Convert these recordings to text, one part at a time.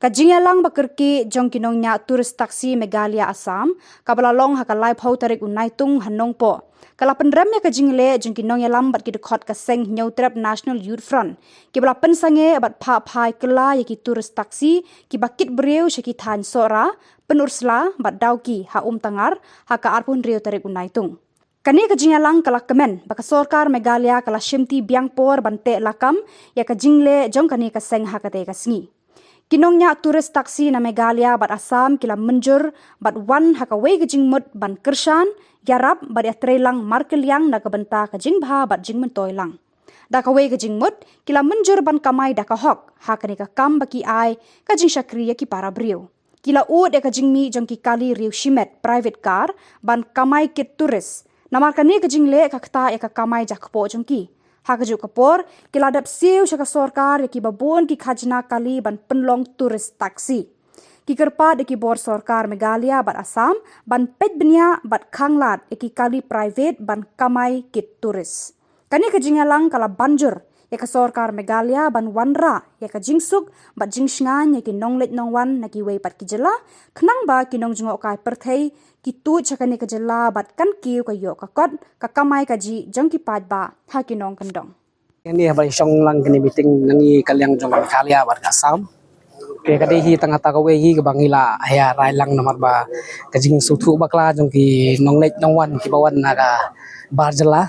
Kajingalang bakerki jong kinongnya turis taksi Meghalaya Assam, kabalalong hakalai pau tarik unaitung hanong po. Kala pendramnya kajingle jong kinongnya lambat kidekot kaseng nyautrap National Youth Front. Kibala pensange abat pai kela yaki turis taksi, kibakit beriau syaki tan sora, penursla bat dauki ha tangar, haka arpun riau tarik unaitung. Kani kajingalang kala kemen, baka sorkar Meghalaya kala shimti biangpor bante lakam, ya kajingle jong kani kaseng hakate kasengi. Kinongnya turis taksi na Meghalaya bat Assam kila menjur bat wan hakawai kajing mut ban kershan, yarap bat yatrelang markeliang na kabenta kajing bha bat jing mentoilang. Da kawai kajing mut kila menjur ban kamai da kahok, hakani ka kam baki ai kajing syakriya ki para beriu. Kila ud ya kajing mi jong ki kali riu shimet private car ban kamai kit turis. Namarkani kajing le kakta ya ka kamai jakpo jong ki. Hakaju kapor, kiladap siu syaka sorkar ya ki babon ki khajna kali ban penlong turis taksi. Ki kerpa de ki bor sorkar Meghalaya bat Assam, ban pet benia bat khanglat ya ki kali private ban kamai kit turis. Kani kajingalang kala banjur, ya ka sorkar Meghalaya ban wanra, ya ka jingsuk bat jingsngan ya ki nonglet nongwan na ki wei pat ki jela, kenang ba ki nong jungok kai perthei, ki tu chakani ka jela bat kan kiu ka yo ka kot ka kamai ka ji jong ki pat ba ha ki nong kandong. Ini habang siyong lang kini meeting nangi kalyang jong Meghalaya bat Assam. Kaya kadi hi tengah tagawe hi kabangila haya rai lang namar ba kajing sutu bakla jong ki nonglet nongwan ki bawan naga barjela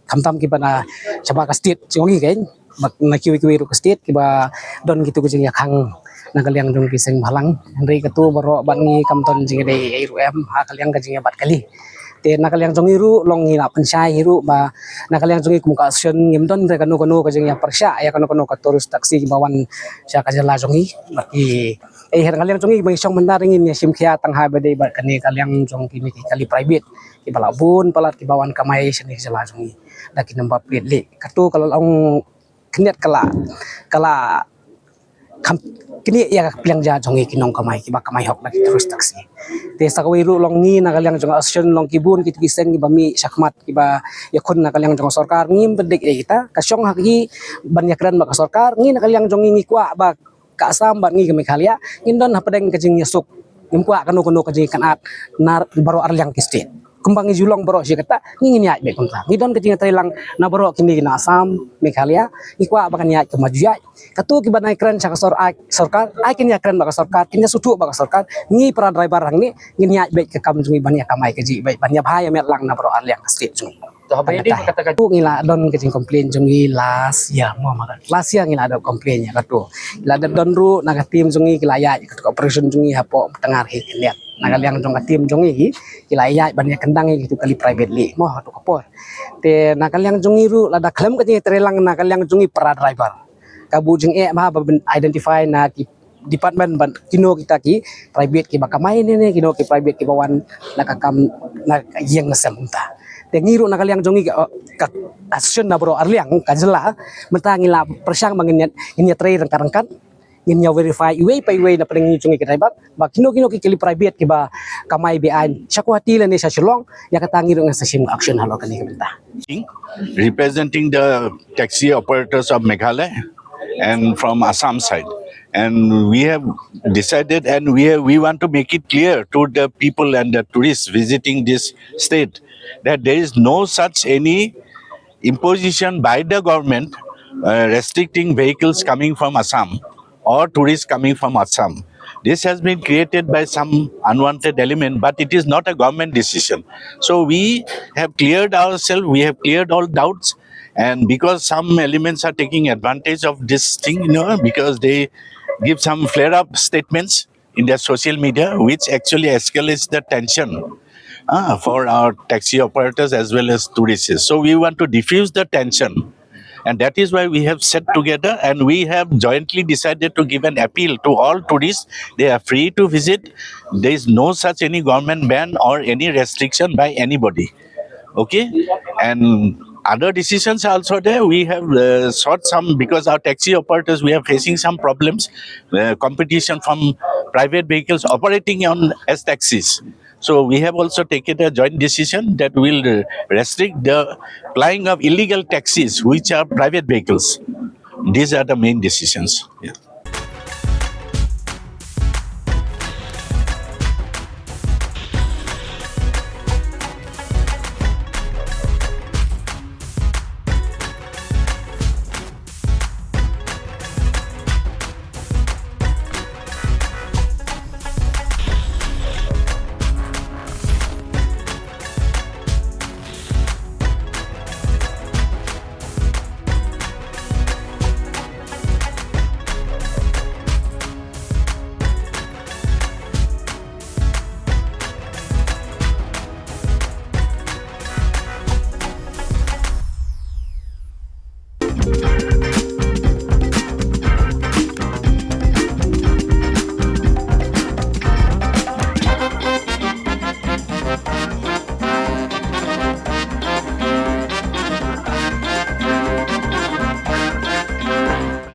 kamtam ki bana coba ka state jongi kain bak na kiwi ru ka state ki ba don gitu kajing yakang nagalyang jong ki seng halang henry katu baro bangi kamton jing de iru em ha kalyang kajing bat kali te nakalyang jong iru long hina pensai iru ba nakalyang jong kum ka action ngimton te kanu kajing ya persya ya kanu ka turus taksi ki bawan sya kajala jongi baki her kalyang jong bang song mendaringin ya simkhia tangha bade ba kani kalyang jong ki kali private ki balabun palat ki bawan kamai seni jala jongi daki namba plate le katu kalau long keniat kala kini ya pilang ja jongi kinong kamai ki ba kamai hok lagi terus taksi te sakawai ru long ni nakalyang jong action long kibun kit kiseng ki bami syakmat ki ba yakun nakalyang jong sarkar ngim bedek kita kasyong haki banyakran ba sarkar ngi nakalyang jong ngi kwa ba ka Assam ba ngi ke Meghalaya ngindon hapadeng kajing yasuk ngimkwa kanu kajing kanat nar baro arlyang ki state kumbangi julong baro si kata ngingin ya be kontra ngidon kajing tailang na baro kini na Assam Meghalaya ikwa bakan ya kemaju ya katu ki banai kran saka sarkar ai kin ya kran baka sarkar kin sutu baka sarkar ngi para driver hang ni ngin ya be ke kam jungi banyak kamai kaji be banyak bahaya met lang na baro arlyang state jungi to habe di kata katu ngila don kajing komplain jungi las ya mo maka las ya ngila ada komplain ya katu la don ru naga tim jungi kilaya katu operation jungi hapo tengar hi lihat nagalyang jong tim jongi kilaya banyak kendang gitu kali privately mo to kapor te nagalyang jongi ru lada klem ka trelang nagalyang jongi para driver kabu jeng ma identify na ki department ban kino kita ki private ki bakamai ne kino ki private ki bawan nakakam na yang nasamta te ngiru nagalyang jongi ka action na bro arliang kajela mentangila persang manginyat train rangkan nginya verify iwe na paling jungi kita ibat ba kino ki kili private ki ba kamai bean syakwati le ne sa shilong ya katangi ng sa sim action halo kani kabenta representing the taxi operators of Meghalaya and from Assam side, and we have decided and we want to make it clear to the people and the tourists visiting this state that there is no such any imposition by the government restricting vehicles coming from Assam or tourists coming from Assam. This has been created by some unwanted element, but it is not a government decision. So we have cleared ourselves, we have cleared all doubts, and because some elements are taking advantage of this thing, because they give some flare-up statements in their social media, which actually escalates the tension for our taxi operators as well as tourists. So we want to diffuse the tension. And that is why we have sat together and we have jointly decided to give an appeal to all tourists. They are free to visit. There is no such any government ban or any restriction by anybody. Okay? And other decisions are also there. We have sought some, because our taxi operators, we are facing some problems, competition from private vehicles operating as taxis. So we have also taken a joint decision that will restrict the flying of illegal taxis, which are private vehicles. These are the main decisions. Yeah.